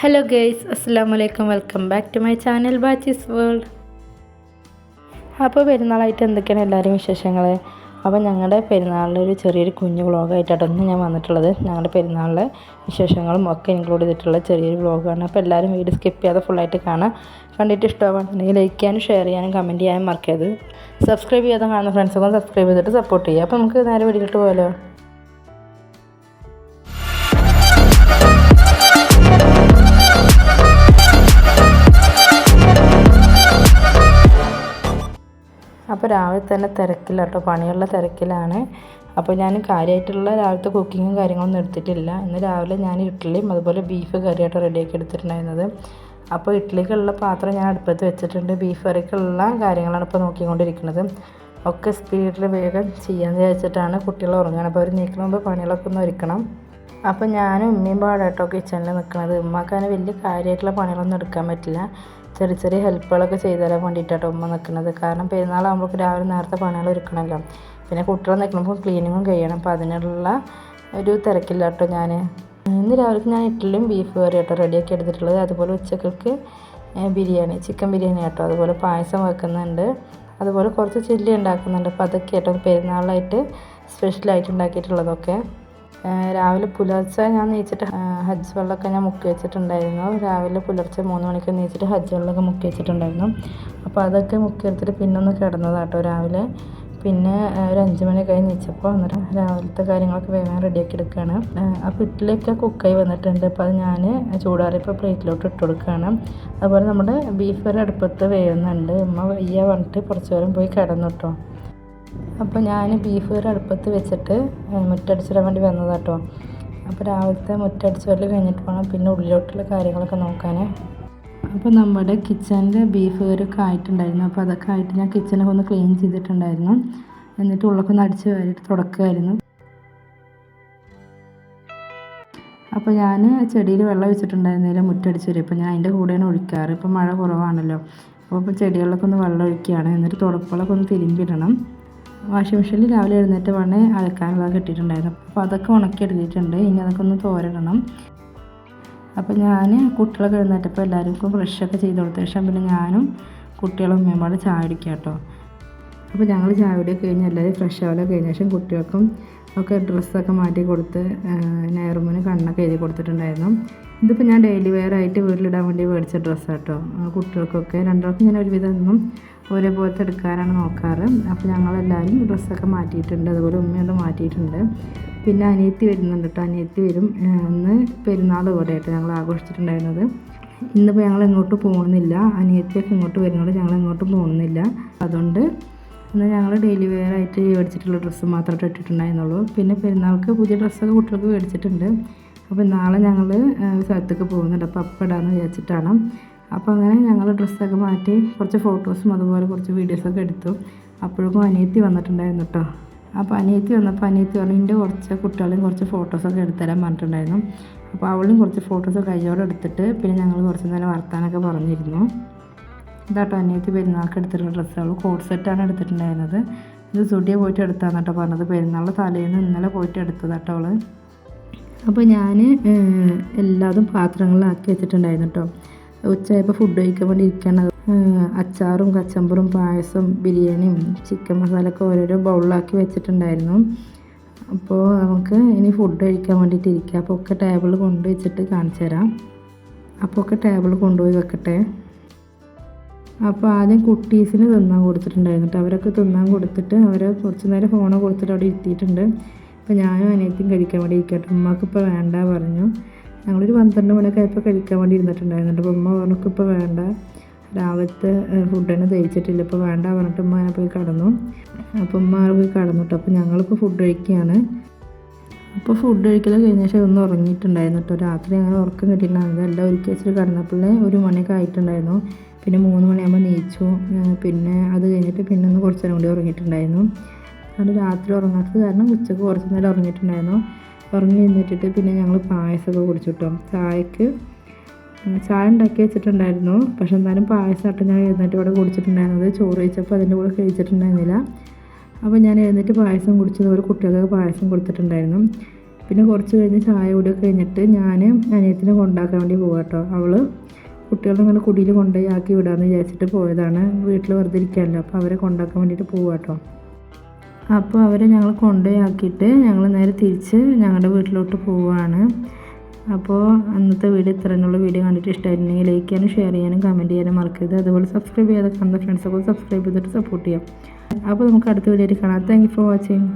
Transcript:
Hello guys, അസ്സലാമു അലൈക്കും. Welcome back to my channel Bachi's world. അപ്പോൾ പെരുന്നാളായിട്ട് എന്തൊക്കെയാണ് എല്ലാവരും വിശേഷങ്ങൾ? അപ്പോൾ ഞങ്ങളുടെ പെരുന്നാളിൻ്റെ ഒരു ചെറിയൊരു കുഞ്ഞു വ്ളോഗായിട്ടാണ് ഞാൻ വന്നിട്ടുള്ളത്. ഞങ്ങളുടെ പെരുന്നാളിലെ വിശേഷങ്ങളും ഒക്കെ ഇൻക്ലൂഡ് ചെയ്തിട്ടുള്ള ചെറിയൊരു വ്ളോഗാണ്. അപ്പോൾ എല്ലാവരും വീഡിയോ സ്കിപ്പ് ചെയ്യാതെ ഫുള്ളായിട്ട് കാണാം. കണ്ടിട്ട് ഇഷ്ടമാണെന്നുണ്ടെങ്കിൽ ലൈക്ക് ചെയ്യാനും ഷെയർ ചെയ്യാനും കമൻറ്റ് ചെയ്യാനും മറക്കരുത്. സബ്സ്ക്രൈബ് ചെയ്യാതെ കാണുന്ന ഫ്രണ്ട്സൊക്കെ സബ്സ്ക്രൈബ് ചെയ്തിട്ട് സപ്പോർട്ട് ചെയ്യുക. അപ്പോൾ നമുക്ക് നേരെ വീഡിയോയിലോട്ട് പോകാമല്ലോ. അപ്പോൾ രാവിലെ തന്നെ തിരക്കില്ല കേട്ടോ, പണിയുള്ള തിരക്കിലാണ്. അപ്പോൾ ഞാൻ കാര്യമായിട്ടുള്ള രാവിലത്തെ കുക്കിങ്ങും കാര്യങ്ങളൊന്നും എടുത്തിട്ടില്ല. ഇന്ന് രാവിലെ ഞാൻ ഇഡ്ഡലിയും അതുപോലെ ബീഫ് കറിയായിട്ട് റെഡിയാക്കി എടുത്തിട്ടുണ്ടായിരുന്നത്. അപ്പോൾ ഇഡ്ഡലിക്കുള്ള പാത്രം ഞാൻ അടുപ്പത്ത് വെച്ചിട്ടുണ്ട്. ബീഫ് കറിക്കുള്ള കാര്യങ്ങളാണ് ഇപ്പോൾ നോക്കിക്കൊണ്ടിരിക്കുന്നത്. ഒക്കെ സ്പീഡിൽ വേഗം ചെയ്യാമെന്ന് വിചാരിച്ചിട്ടാണ്. കുട്ടികൾ ഉറങ്ങുകയാണ്. അപ്പോൾ അവർ നീക്കുന്ന മുമ്പ് പണികളൊക്കെ ഒന്ന് ഒരുക്കണം. അപ്പോൾ ഞാനും ഉമ്മയും പാടാട്ടോ കിച്ചണിൽ നിൽക്കുന്നത്. ഉമ്മക്കാണ് വലിയ കാര്യമായിട്ടുള്ള പണികളൊന്നും എടുക്കാൻ പറ്റില്ല. ചെറിയ ചെറിയ ഹെൽപ്പുകളൊക്കെ ചെയ്തു തരാൻ വേണ്ടിയിട്ടാണ് ഉമ്മ നിൽക്കുന്നത്. കാരണം പെരുന്നാളാകുമ്പോൾ രാവിലെ നേരത്തെ പണികൾ ഒരുക്കണമല്ലോ. പിന്നെ കുട്ടികൾ നിൽക്കുമ്പോൾ ക്ലീനിങ്ങും കഴിയണം. അപ്പോൾ അതിനുള്ള ഒരു തിരക്കില്ല കേട്ടോ. ഇന്ന് രാവിലെ ഞാൻ ഇഡ്ഡലിയും ബീഫ് കറി കേട്ടോ റെഡിയാക്കി എടുത്തിട്ടുള്ളത്. അതുപോലെ ഉച്ചക്കൾക്ക് ബിരിയാണി, ചിക്കൻ ബിരിയാണി കേട്ടോ. അതുപോലെ പായസം വെക്കുന്നുണ്ട്. അതുപോലെ കുറച്ച് ചില്ലി ഉണ്ടാക്കുന്നുണ്ട്. അപ്പോൾ അതൊക്കെ കേട്ടോ പെരുന്നാളായിട്ട് സ്പെഷ്യലായിട്ട് ഉണ്ടാക്കിയിട്ടുള്ളതൊക്കെ. രാവിലെ പുലർച്ചെ ഞാൻ നീച്ചിട്ട് ഹജ്ജ് വെള്ളമൊക്കെ ഞാൻ മുക്കി വെച്ചിട്ടുണ്ടായിരുന്നു. രാവിലെ പുലർച്ചെ 3 മണിക്ക് നീച്ചിട്ട് ഹജ്ജ് വെള്ളമൊക്കെ മുക്കി വെച്ചിട്ടുണ്ടായിരുന്നു. അപ്പോൾ അതൊക്കെ മുക്കി എടുത്തിട്ട് പിന്നെ ഒന്ന് കിടന്നതാട്ടോ രാവിലെ. പിന്നെ ഒരു 5 മണി കഴിഞ്ഞ് നീച്ചപ്പോൾ അന്നേരം രാവിലത്തെ കാര്യങ്ങളൊക്കെ വേഗം റെഡിയാക്കി എടുക്കുകയാണ്. അപ്പോൾ ഇഡ്ഡലിയൊക്കെ കുക്കായി വന്നിട്ടുണ്ട്. അപ്പോൾ അത് ഞാൻ ചൂടാറിയപ്പോൾ പ്ലേറ്റിലോട്ട് ഇട്ട് കൊടുക്കുകയാണ്. അതുപോലെ നമ്മുടെ ബീഫ് കറി അടുപ്പത്ത് വേവുന്നുണ്ട്. ഉമ്മ വയ്യ പറഞ്ഞിട്ട് കുറച്ച് നേരം പോയി കിടന്നു കേട്ടോ. അപ്പോൾ ഞാൻ ബീഫ് കറി അടുപ്പത്ത് വെച്ചിട്ട് മുറ്റടിച്ചിടാൻ വേണ്ടി വന്നതാട്ടോ. അപ്പോൾ രാവിലത്തെ മുറ്റടിച്ച് വരൽ കഴിഞ്ഞിട്ട് വേണം പിന്നെ ഉള്ളിലോട്ടുള്ള കാര്യങ്ങളൊക്കെ നോക്കാൻ. അപ്പോൾ നമ്മുടെ കിച്ചണിൻ്റെ ബീഫ് കറി ഒക്കെ ആയിട്ടുണ്ടായിരുന്നു. അപ്പോൾ അതൊക്കെ ആയിട്ട് ഞാൻ കിച്ചണൊക്കെ ഒന്ന് ക്ലീൻ ചെയ്തിട്ടുണ്ടായിരുന്നു. എന്നിട്ട് ഉള്ളൊക്കെ ഒന്ന് അടിച്ച് വാരിയിട്ട് തുടക്കുമായിരുന്നു. അപ്പോൾ ഞാൻ ചെടിയിൽ വെള്ളം വെച്ചിട്ടുണ്ടായിരുന്നില്ല, മുറ്റടിച്ച് വരും. അപ്പോൾ ഞാൻ അതിൻ്റെ കൂടെയാണ് ഒഴിക്കാറ്. ഇപ്പോൾ മഴ കുറവാണല്ലോ. അപ്പോൾ ചെടികളിലൊക്കെ ഒന്ന് വെള്ളം ഒഴിക്കുകയാണ്. എന്നിട്ട് തുടപ്പുകളൊക്കെ ഒന്ന് തിരുമ്പിടണം. വാഷിംഗ് മെഷീനിൽ രാവിലെ എഴുന്നേറ്റ് വേണേ അലക്കാനുള്ളത് കിട്ടിയിട്ടുണ്ടായിരുന്നു. അപ്പോൾ അതൊക്കെ ഉണക്കിയെടുത്തിട്ടുണ്ട്. ഇനി അതൊക്കെ ഒന്ന് തോരടണം. അപ്പോൾ ഞാൻ കുട്ടികളൊക്കെ എഴുന്നേറ്റപ്പോൾ എല്ലാവർക്കും ബ്രഷൊക്കെ ചെയ്ത് കൊടുത്ത ശേഷം പിന്നെ ഞാനും കുട്ടികളും ഉമ്മയും ചായ കുടിക്കുക കേട്ടോ. അപ്പോൾ ഞങ്ങൾ ചായ കുടിയൊക്കെ കഴിഞ്ഞ് എല്ലാവരും ഫ്രഷ് ആവലൊക്കെ കഴിഞ്ഞ ശേഷം കുട്ടികൾക്കും ഒക്കെ ഡ്രസ്സൊക്കെ മാറ്റി കൊടുത്ത് നെയറുമ്പിന് കണ്ണൊക്കെ എഴുതി കൊടുത്തിട്ടുണ്ടായിരുന്നു. ഇതിപ്പോൾ ഞാൻ ഡെയിലി വെയർ ആയിട്ട് വീട്ടിലിടാൻ വേണ്ടി മേടിച്ച ഡ്രസ്സാണ് കേട്ടോ. കുട്ടികൾക്കൊക്കെ രണ്ടാൾക്കും ഞാൻ ഒരുവിധം ഒന്നും ഒരേപോലത്തെ എടുക്കാനാണ് നോക്കാറ്. അപ്പോൾ ഞങ്ങളെല്ലാവരും ഡ്രസ്സൊക്കെ മാറ്റിയിട്ടുണ്ട്. അതുപോലെ ഉമ്മയോട് മാറ്റിയിട്ടുണ്ട്. പിന്നെ അനിയത്തി വരുന്നുണ്ട് കേട്ടോ. അനിയത്തി വരും. ഇന്ന് പെരുന്നാൾ കൂടെയായിട്ട് ഞങ്ങൾ ആഘോഷിച്ചിട്ടുണ്ടായിരുന്നത്. ഇന്നിപ്പോൾ ഞങ്ങൾ എങ്ങോട്ടും പോകുന്നില്ല. അനിയത്തിയൊക്കെ ഇങ്ങോട്ട് വരുന്നതുകൊണ്ട് ഞങ്ങൾ എങ്ങോട്ടും പോകുന്നില്ല. അതുകൊണ്ട് ഇന്ന് ഞങ്ങൾ ഡെയിലി വെയർ ആയിട്ട് മേടിച്ചിട്ടുള്ള ഡ്രസ്സ് മാത്രമേ ഇട്ടിട്ടുണ്ടായിരുന്നുള്ളൂ. പിന്നെ പെരുന്നാൾക്ക് പുതിയ ഡ്രസ്സൊക്കെ കുട്ടികൾക്ക് മേടിച്ചിട്ടുണ്ട്. അപ്പോൾ നാളെ ഞങ്ങൾ സ്ഥലത്തേക്ക് പോകുന്നുണ്ട്. അപ്പോൾ ഇടാമെന്ന് വിചാരിച്ചിട്ടാണ്. അപ്പോൾ അങ്ങനെ ഞങ്ങൾ ഡ്രസ്സൊക്കെ മാറ്റി കുറച്ച് ഫോട്ടോസും അതുപോലെ കുറച്ച് വീഡിയോസൊക്കെ എടുത്തു. അപ്പോഴേക്കും അനിയത്തി വന്നിട്ടുണ്ടായിരുന്നു കേട്ടോ. അപ്പോൾ അനിയത്തി വന്നപ്പോൾ അനിയത്തി പറഞ്ഞു എൻ്റെ കുറച്ച് കുട്ടികളെയും കുറച്ച് ഫോട്ടോസൊക്കെ എടുത്തുതരാൻ പറഞ്ഞിട്ടുണ്ടായിരുന്നു. അപ്പോൾ അവളും കുറച്ച് ഫോട്ടോസ് കയ്യോടെ എടുത്തിട്ട് പിന്നെ ഞങ്ങൾ കുറച്ച് നേരം വർത്താനൊക്കെ പറഞ്ഞിരുന്നു. ഇതാട്ടോ അനിയത്തി പെരുന്നാൾക്ക് എടുത്തിട്ടുള്ള ഡ്രസ്സ്. അവൾ കോട്ട് സെറ്റാണ് എടുത്തിട്ടുണ്ടായിരുന്നത്. ഇത് സ്റ്റുഡിയോ പോയിട്ട് എടുത്താന്ന് കേട്ടോ പറഞ്ഞത്. പെരുന്നാളിൻ്റെ തലേന്ന് ഇന്നലെ പോയിട്ട് എടുത്തതാട്ടോ അവൾ. അപ്പോൾ ഞാൻ എല്ലാതും പാത്രങ്ങളിലാക്കി വെച്ചിട്ടുണ്ടായിരുന്നു കേട്ടോ. ഉച്ചയായപ്പോൾ ഫുഡ് കഴിക്കാൻ വേണ്ടി ഇരിക്കണം. അച്ചാറും കച്ചമ്പറും പായസം ബിരിയാണിയും ചിക്കൻ മസാലയൊക്കെ ഓരോരോ ബൗളിലാക്കി വെച്ചിട്ടുണ്ടായിരുന്നു. അപ്പോൾ നമുക്ക് ഇനി ഫുഡ് കഴിക്കാൻ വേണ്ടിയിട്ട് ഇരിക്കുക. അപ്പോൾ ഒക്കെ ടേബിളിൽ കൊണ്ടുവച്ചിട്ട് കാണിച്ചു തരാം. അപ്പോൾ ഒക്കെ ടേബിളിൽ കൊണ്ടുപോയി വെക്കട്ടെ. അപ്പോൾ ആദ്യം കുട്ടീസിന് തിന്നാൻ കൊടുത്തിട്ടുണ്ടായിരുന്നു കേട്ടോ. അവരൊക്കെ തിന്നാൻ കൊടുത്തിട്ട് അവർ കുറച്ച് നേരം ഫോണ് കൊടുത്തിട്ട് അവിടെ ഇരുത്തിയിട്ടുണ്ട്. അപ്പോൾ ഞാനും അനിയത്തിയും കഴിക്കാൻ വേണ്ടി ഇരിക്കട്ടെ. ഉമ്മക്ക് ഇപ്പോൾ വേണ്ട പറഞ്ഞു. ഞങ്ങളൊരു 12 മണിയൊക്കെ ആയപ്പോൾ കഴിക്കാൻ വേണ്ടി ഇരുന്നിട്ടുണ്ടായിരുന്നുണ്ട്. അപ്പോൾ ഉമ്മ പറഞ്ഞു ഇപ്പോൾ വേണ്ട, രാവിലത്തെ ഫുഡ് തന്നെ ദഹിച്ചിട്ടില്ല, ഇപ്പോൾ വേണ്ട പറഞ്ഞിട്ട് ഉമ്മ ഞാൻ പോയി കടന്നു. അപ്പോൾ ഉമ്മ പോയി കടന്നു കേട്ടോ. അപ്പോൾ ഞങ്ങളിപ്പോൾ ഫുഡ് കഴിക്കുകയാണ്. അപ്പോൾ ഫുഡ് കഴിക്കൽ കഴിഞ്ഞ ശേഷം ഒന്ന് ഉറങ്ങിയിട്ടുണ്ടായിരുന്നു കേട്ടോ. രാത്രി അങ്ങനെ ഉറക്കം കിട്ടിയിട്ടുണ്ടായിരുന്നു. എല്ലാം ഒരുക്കി വെച്ചിട്ട് കിടന്നപ്പോൾ 1 മണിയൊക്കെ ആയിട്ടുണ്ടായിരുന്നു. പിന്നെ 3 മണിയാകുമ്പോൾ നീച്ചു. പിന്നെ അത് കഴിഞ്ഞിട്ട് പിന്നെ ഒന്ന് കുറച്ച് നേരം കൂടി ഉറങ്ങിയിട്ടുണ്ടായിരുന്നു. അത് രാത്രി ഉറങ്ങാത്തത് കാരണം ഉച്ചക്ക് കുറച്ച് നേരം ഉറങ്ങിയിട്ടുണ്ടായിരുന്നു. ഉറങ്ങി എഴുന്നേറ്റിട്ട് പിന്നെ ഞങ്ങൾ പായസമൊക്കെ കുടിച്ചു കേട്ടോ. ചായ ഉണ്ടാക്കി വെച്ചിട്ടുണ്ടായിരുന്നു. പക്ഷെ എന്തായാലും പായസം ആയിട്ട് ഞാൻ എഴുന്നേറ്റ് ഇവിടെ കുടിച്ചിട്ടുണ്ടായിരുന്നത്. ചോറ് കഴിച്ചപ്പോൾ അതിൻ്റെ കൂടെ കഴിച്ചിട്ടുണ്ടായിരുന്നില്ല. അപ്പോൾ ഞാൻ എഴുന്നേറ്റ് പായസം കുടിച്ചതുപോലെ കുട്ടികൾക്ക് പായസം കൊടുത്തിട്ടുണ്ടായിരുന്നു. പിന്നെ കുറച്ച് കഴിഞ്ഞ് ചായ കൂടിയൊക്കെ കഴിഞ്ഞിട്ട് ഞാൻ അനിയത്തിനെ കൊണ്ടാക്കാൻ വേണ്ടി പോകാം കേട്ടോ. അവൾ കുട്ടികളെ ഇങ്ങനെ കുടിയിൽ കൊണ്ടുപോയി ആക്കി വിടാമെന്ന് വിചാരിച്ചിട്ട് പോയതാണ്. വീട്ടിൽ വെറുതെ ഇരിക്കാമല്ലോ, അപ്പോൾ അവരെ കൊണ്ടാക്കാൻ വേണ്ടിയിട്ട് പോകാം കേട്ടോ. അപ്പോൾ അവരെ ഞങ്ങൾ കൊണ്ടുപോയി ആക്കിയിട്ട് ഞങ്ങൾ നേരെ തിരിച്ച് ഞങ്ങളുടെ വീട്ടിലോട്ട് പോവുകയാണ്. അപ്പോൾ അന്നത്തെ വീഡിയോ ഇത്രയുള്ള വീഡിയോ കണ്ടിട്ട് ഇഷ്ടമായിട്ടുണ്ടെങ്കിൽ ലൈക്ക് ചെയ്യാനും ഷെയർ ചെയ്യാനും കമൻറ്റ് ചെയ്യാനും മറക്കരുത്. അതുപോലെ സബ്സ്ക്രൈബ് ചെയ്യാതെ കാണുന്ന ഫ്രണ്ട്സൊക്കെ സബ്സ്ക്രൈബ് ചെയ്തിട്ട് സപ്പോർട്ട് ചെയ്യാം. അപ്പോൾ നമുക്ക് അടുത്ത വീഡിയോയിൽ കാണാം. Thank you for watching.